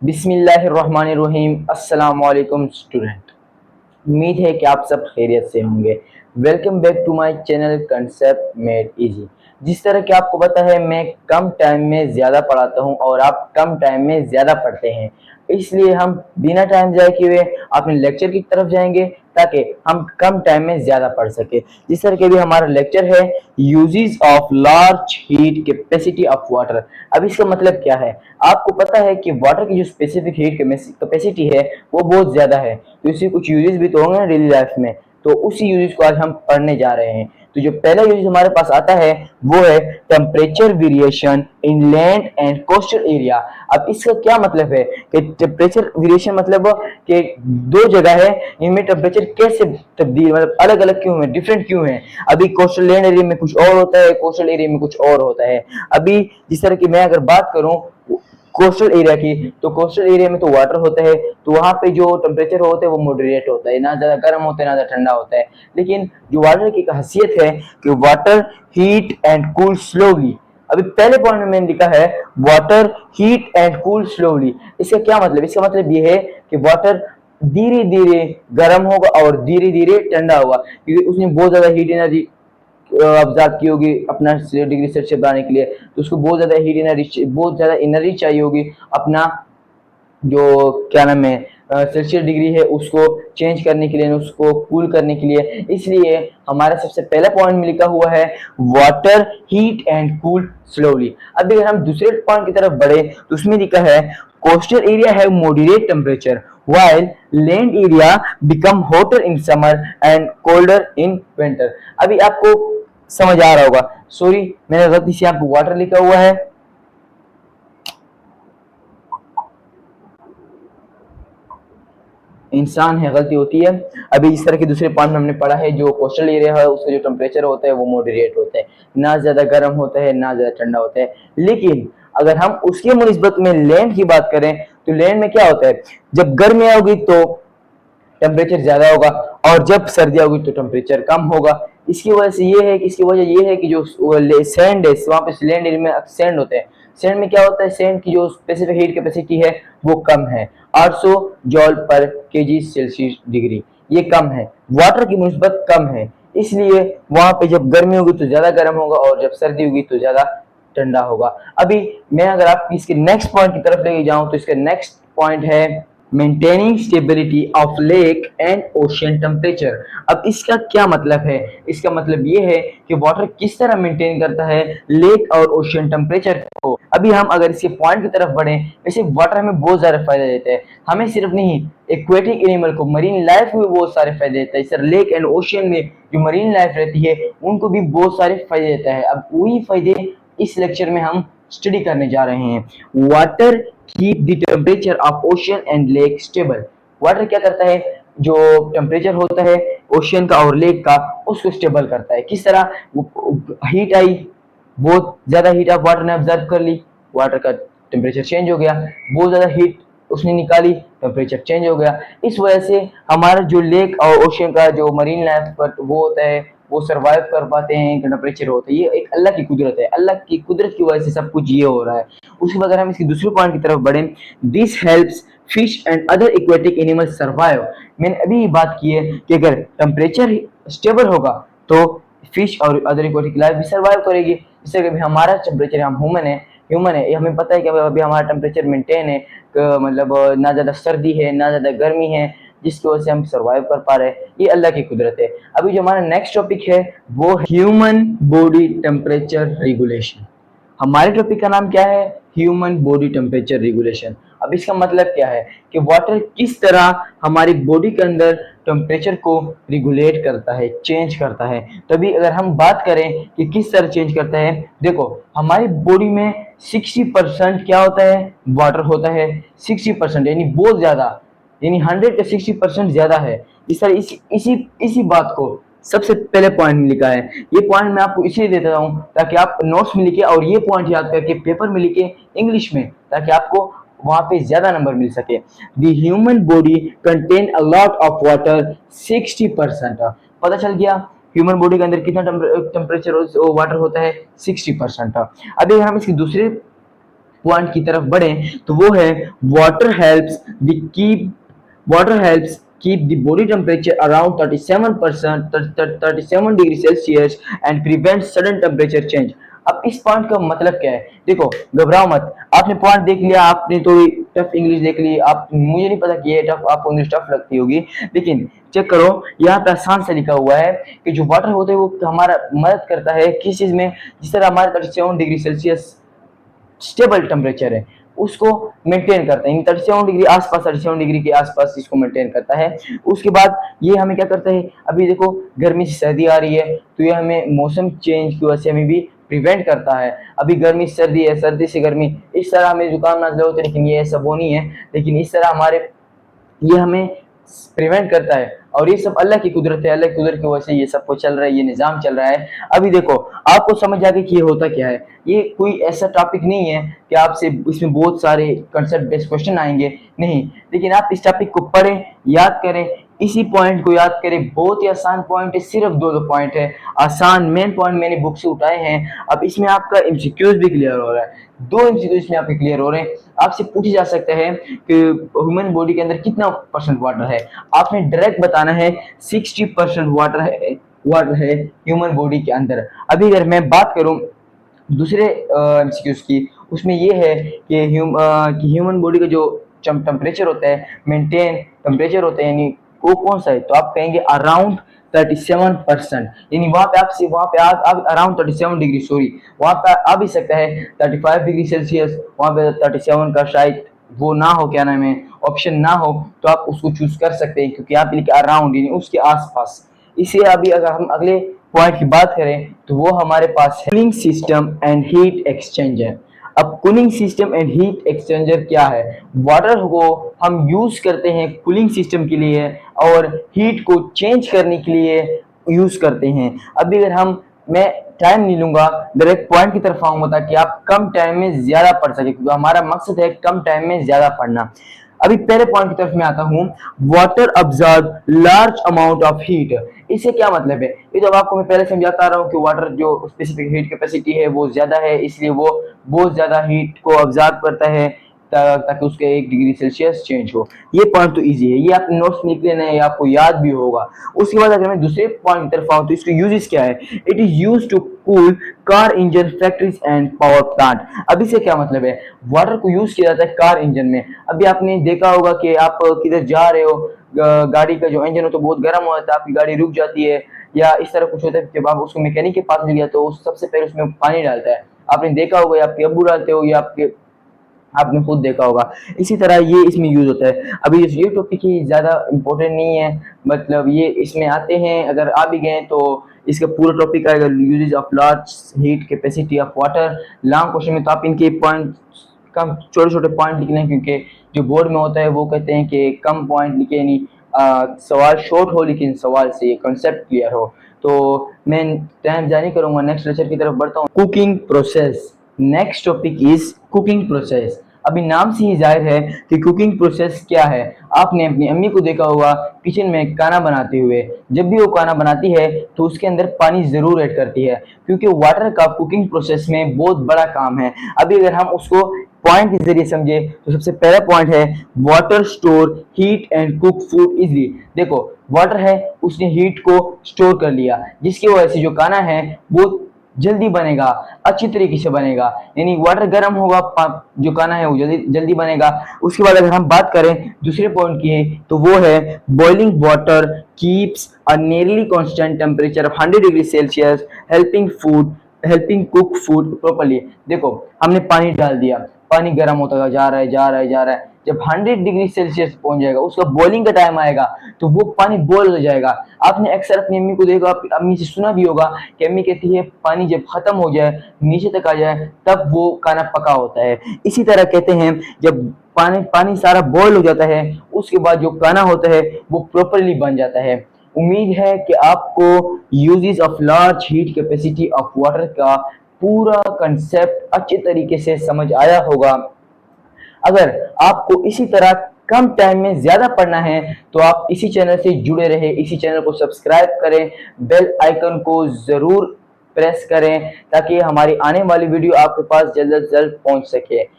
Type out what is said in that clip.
बिस्मिल्लाहिर्रहमानिर्रहीम। अस्सलाम वालेकुम स्टूडेंट। उम्मीद है कि आप सब खैरियत से होंगे। Welcome back to my channel concept made easy. जिस तरह कि आपको पता है, मैं कम टाइम में ज़्यादा पढ़ाता हूं और आप कम टाइम में ज़्यादा पढ़ते हैं, इसलिए हम बिना टाइम जाए किए अपने लेक्चर की तरफ जाएंगे ताकि हम कम टाइम में ज़्यादा पढ़ सके। जिस तरह के भी हमारा लेक्चर है uses of large heat capacity of water. अब इसका मतलब क्या है? आपको पता है कि वाटर की जो स्पेसिफिक हीट कैपेसिटी है वो बहुत ज़्यादा है, तो इससे कुछ यूजेस भी तो होंगे ना डेली लाइफ में। तो उसी यूजेस को आज हम पढ़ने जा रहे हैं। तो जो पहला यूज हमारे पास आता है वो है temperature variation in land and coastal area. अब इसका क्या मतलब है कि टेम्परेचर वेरिएशन मतलब कि दो जगह है, इनमें टेम्परेचर कैसे तब्दील मतलब अलग अलग क्यों है, डिफरेंट क्यों है। अभी कोस्टल लैंड एरिया में कुछ और होता है, कोस्टल एरिया में कुछ और होता है। अभी जिस तरह की मैं अगर बात करूं कोस्टल एरिया की, तो कोस्टल एरिया में तो वाटर होता है, तो वहां पे जो टेम्परेचर होता है वो मॉडरेट होता है, ना ज्यादा गर्म होता है ना ज्यादा ठंडा होता है। लेकिन जो वाटर की खासियत है कि water heat and cool slowly. अभी पहले पॉइंट में मैंने लिखा है water heat and cool slowly. इसका क्या मतलब? इसका मतलब ये है कि वाटर धीरे धीरे गर्म होगा और धीरे धीरे ठंडा होगा, क्योंकि उसने बहुत ज्यादा हीट एनर्जी ऑब्जर्व की होगी अपना 0 डिग्री सेल्सियस बढ़ाने के लिए, तो उसको बहुत ज्यादा हीट एनर्जी, बहुत ज्यादा एनर्जी चाहिए होगी अपना जो क्या नाम है सेल्सियस डिग्री है उसको चेंज करने के लिए, उसको कूल करने के लिए। इसलिए हमारा सबसे पहला पॉइंट में लिखा हुआ है water heat and cool slowly. अब अगर हम दूसरे पॉइंट की तरफ बढ़े तो उसमें लिखा है कोस्टल एरिया है moderate temperature while land area become hotter in summer and colder in winter। अभी आपको समझ आ रहा होगा, सॉरी मैंने गलती से आपको वाटर लिखा हुआ है, इंसान है, गलती होती है। अभी इस तरह के दूसरे पॉइंट में हमने पढ़ा है जो कोस्टल एरिया है उसका जो टेम्परेचर होता है वो मॉडरेट होता है, ना ज्यादा गर्म होता है ना ज्यादा ठंडा होता है। लेकिन अगर हम उसके मुनिस्बत में लैंड की बात करें तो लैंड में क्या होता है, जब गर्मी होगी तो टेम्परेचर ज्यादा होगा और जब सर्दियां होगी तो टेम्परेचर कम होगा। इसकी वजह से ये है कि इसकी वजह ये है कि जो सैंड है वहाँ पे लैंड एरिया में सैंड होते हैं। सैंड में क्या होता है, सैंड की जो स्पेसिफिक हीट कैपेसिटी है वो कम है, 800 जॉल पर केजी सेल्सियस डिग्री, ये कम है। वाटर की निस्बत कम है, इसलिए वहां पे जब गर्मी होगी तो ज्यादा गर्म होगा और जब सर्दी होगी तो ज्यादा ठंडा होगा। अभी मैं अगर आप इसके नेक्स्ट पॉइंट की तरफ लेके जाऊं तो इसका नेक्स्ट पॉइंट है maintaining stability of lake and ocean temperature. अब इसका क्या मतलब है? इसका मतलब ये है कि वाटर किस तरह मेंटेन करता है लेक और ओशियन टेम्परेचर को। अभी हम अगर इसके पॉइंट की तरफ बढ़े, वैसे वाटर हमें बहुत ज्यादा फायदा देता है, हमें सिर्फ नहीं एक्वेटिक एनिमल को, मरीन लाइफ को भी बहुत सारे फायदे देता है। सर लेक एंड ओशियन में जो मरीन लाइफ रहती है उनको भी बहुत सारे फायदे देता है। अब वही फायदे इस लेक्चर में हम स्टडी करने जा रहे हैं। Water keep the temperature of ocean and lake stable. Water क्या करता है, जो टेम्परेचर होता है ओशियन का और लेक का उसको स्टेबल करता है। किस तरह? हीट आई, बहुत ज्यादा हीट ऑफ वाटर ने ऑब्जर्व कर ली, वाटर का टेम्परेचर चेंज हो गया, बहुत ज्यादा हीट उसने निकाली, टेम्परेचर चेंज हो गया। इस वजह से हमारा जो लेक और ओशियन का जो मरीन लाइफ पर वो होता है वो सरवाइव कर पाते हैं, टेम्परेचर होता है। ये एक अल्लाह की कुदरत है, अल्लाह की कुदरत की वजह से सब कुछ ये हो रहा है। उसके बाद अगर हम इसकी दूसरे पॉइंट की तरफ बढ़े, this helps fish and other aquatic animal survive. मैंने अभी बात की है कि अगर टेम्परेचर स्टेबल होगा तो फिश और अदर एक्वेटिक लाइफ भी सर्वाइव करेगी। जैसे कि हमारा टेम्परेचर, हम ह्यूमन है, हमें पता है कि अभी हमारा टेम्परेचर मेंटेन है, मतलब ना ज़्यादा सर्दी है ना ज़्यादा गर्मी है, जिसकी वजह से हम सर्वाइव कर पा रहे हैं। ये अल्लाह की कुदरत है। अभी जो हमारा नेक्स्ट टॉपिक है वो ह्यूमन बॉडी टेम्परेचर रेगुलेशन। हमारे टॉपिक का नाम क्या है? Human body temperature regulation. अब इसका मतलब क्या है कि वाटर किस तरह हमारी बॉडी के अंदर टेम्परेचर को रेगुलेट करता है, चेंज करता है। तभी अगर हम बात करें कि किस तरह चेंज करता है, देखो हमारी बॉडी में 60% क्या होता है, वाटर होता है। 60% यानी बहुत ज्यादा, यानी 100 का 60% ज्यादा है। इस तरह इसी इसी बात को सबसे पहले पॉइंट में लिखा है। ये पॉइंट मैं आपको इसलिए देता हूँ ताकि आप नोट्स में लिखे और ये पॉइंट याद करके पेपर में लिखे इंग्लिश में, ताकि आपको वहां पे ज्यादा नंबर मिल सके। The human body contain a lot of water 60%। पता चल गया ह्यूमन बॉडी के अंदर कितना टेम्परेचर वाटर होता है, 60%। अभी हम इसकी दूसरे पॉइंट की तरफ बढ़े तो वो है water helps the keep water helps keep the body temperature around 37 degree Celsius and prevent sudden temperature change. अब इस पॉइंट का मतलब क्या है? देखो, घबराओ मत, आपने पॉइंट देख लिया, आपने तो टफ इंग्लिश देख ली, आप, मुझे नहीं पता कि ये टफ आपको इंग्लिश टफ लगती होगी, लेकिन चेक करो, यहाँ पे आसान से लिखा हुआ है कि जो वाटर होता है वो हमारा मदद करता है किस चीज में, जिस तरह हमारे 37 डिग्री सेल्सियस स्टेबल टेम्परेचर है उसको मेंटेन करता है, 37 डिग्री आसपास, 37 डिग्री के आसपास इसको मेंटेन करता है। उसके बाद ये हमें क्या करता है, अभी देखो गर्मी से सर्दी आ रही है तो ये हमें मौसम चेंज की वजह से हमें भी प्रिवेंट करता है। अभी गर्मी से सर्दी है, सर्दी से गर्मी, इस तरह हमें जुकाम नजला होते हैं, लेकिन ये ऐसा वो नहीं है, लेकिन इस तरह हमारे ये हमें प्रिवेंट करता है। और ये सब अल्लाह की कुदरत है, अल्लाह की कुदरत की वजह से ये सब कुछ चल रहा है, ये निज़ाम चल रहा है। अभी देखो, आपको समझ आ गया कि ये होता क्या है। ये कोई ऐसा टॉपिक नहीं है कि आपसे इसमें बहुत सारे कंसेप्ट बेस्ड क्वेश्चन आएंगे, नहीं, लेकिन आप इस टॉपिक को पढ़ें, याद करें, इसी पॉइंट को याद करें। बहुत ही आसान पॉइंट है, सिर्फ दो पॉइंट है, आसान मेन पॉइंट मैंने बुक से उठाए हैं। अब इसमें आपका एमसीक्यूज भी क्लियर हो रहा है, 2 एमसीक्यूज इसमें आपके क्लियर हो रहे हैं। आपसे पूछे जा सकते हैं कि ह्यूमन बॉडी के अंदर कितना परसेंट वाटर है, आपने डायरेक्ट बताना है 60% वाटर है ह्यूमन बॉडी के अंदर। अभी अगर मैं बात करूं दूसरे एमसीक्यूज की, उसमें ये है कि ह्यूमन बॉडी का जो टेम्परेचर होता है, मेंटेन टेम्परेचर होता है, यानी वो कौन सा है, तो आप कहेंगे अराउंड 37%, यानी वहां पे आपसे वहां पे आप अराउंड 37 डिग्री, सॉरी, वहां पे आ भी सकता है 35 डिग्री सेल्सियस, वहां पे 37 का शायद वो ना हो, क्या नाम है, ऑप्शन ना हो, तो आप उसको चूज कर सकते हैं, क्योंकि आप लिखे अराउंड यानी उसके आसपास। इसे अभी अगर हम अगले पॉइंट की बात करें तो वो हमारे पास है cooling system and heat exchanger. अब cooling system and heat exchanger क्या है? वाटर को हम यूज करते हैं कूलिंग सिस्टम के लिए और हीट को चेंज करने के लिए यूज करते हैं। अभी अगर मैं टाइम नहीं लूंगा, डायरेक्ट पॉइंट की तरफ आऊंगा ताकि आप कम टाइम में ज्यादा पढ़ सके, क्योंकि हमारा मकसद है कम टाइम में ज्यादा पढ़ना। अभी पहले पॉइंट की तरफ मैं आता हूँ, water absorb large amount of heat. इससे क्या मतलब है? ये तो आपको मैं पहले समझाता रहा हूँ कि वाटर जो स्पेसिफिक हीट कैपेसिटी है वो ज्यादा है, इसलिए वो बहुत ज्यादा हीट को ऑब्जर्व करता है ताकि उसके 1 डिग्री सेल्सियस चेंज हो। ये पॉइंट तो इजी है, ये आपने नोट्स लिख लेना है, आपको याद भी होगा। उसके बाद अगर मैं दूसरे पॉइंट की तरफ आऊँ तो इसके यूजेस क्या है? It is use to cool car engine, factories and power plant. अभी से क्या मतलब है? वाटर को यूज किया जाता है कार इंजन में। अभी आपने देखा होगा कि आप किधर जा रहे हो, गाड़ी का जो इंजन हो तो बहुत गर्म हो जाता है, आपकी गाड़ी रुक जाती है, या इस तरह कुछ होता है, जब आप उसको मैकेनिक के पास ले गया तो सबसे पहले उसमें पानी डालता है, आपने देखा होगा, या आपके अब्बू डालते हो, या आपने खुद देखा होगा। इसी तरह ये इसमें यूज होता है। अभी ये टॉपिक ही ज्यादा इंपॉर्टेंट नहीं है, मतलब ये इसमें आते हैं, अगर आ भी गए तो इसका पूरा टॉपिक आएगा, uses of large heat capacity of water. Long question में तो आप इनके पॉइंट कम छोटे छोटे पॉइंट लिखने हैं, क्योंकि जो बोर्ड में होता है वो कहते हैं कि कम पॉइंट लिखे, यानी सवाल शॉर्ट हो लेकिन सवाल से कंसेप्ट क्लियर हो। तो मैं टाइम जारी करूंगा, नेक्स्ट लेक्चर की तरफ बढ़ता हूँ। Cooking process, next topic is cooking process. अभी नाम से ही जाहिर है कि कुकिंग प्रोसेस क्या है। आपने अपनी अम्मी को देखा होगा किचन में खाना बनाते हुए, जब भी वो खाना बनाती है तो उसके अंदर पानी जरूर ऐड करती है, क्योंकि वाटर का कुकिंग प्रोसेस में बहुत बड़ा काम है। अभी अगर हम उसको पॉइंट के जरिए समझे तो सबसे पहला पॉइंट है water store heat and cook food easily. देखो, वाटर है, उसने हीट को स्टोर कर लिया, जिसकी वजह से जो खाना है वो जल्दी बनेगा, अच्छी तरीके से बनेगा, यानी वाटर गर्म होगा, जो खाना है वो जल्दी जल्दी बनेगा। उसके बाद अगर हम बात करें दूसरे पॉइंट की तो वो है boiling water keeps a nearly constant temperature of 100 degree Celsius helping cook food properly. देखो, हमने पानी डाल दिया, पानी गर्म होता जा रहा है, जा रहा है, जा रहा है, जब 100 डिग्री सेल्सियस पहुंच जाएगा, उसका बॉइलिंग का टाइम आएगा तो वो पानी बॉयल हो जाएगा। आपने अक्सर अपनी अम्मी को देखा, अम्मी से सुना भी होगा कि अम्मी कहती है पानी जब खत्म हो जाए, नीचे तक आ जाए, तब वो खाना पका होता है। इसी तरह कहते हैं जब पानी सारा बॉयल हो जाता है, उसके बाद जो खाना होता है वो प्रॉपरली बन जाता है। उम्मीद है कि आपको uses of large heat capacity of water का पूरा कंसेप्ट अच्छे तरीके से समझ आया होगा। अगर आपको इसी तरह कम टाइम में ज्यादा पढ़ना है तो आप इसी चैनल से जुड़े रहे, इसी चैनल को सब्सक्राइब करें, बेल आइकन को जरूर प्रेस करें ताकि हमारी आने वाली वीडियो आपके पास जल्द से जल्द पहुंच सके।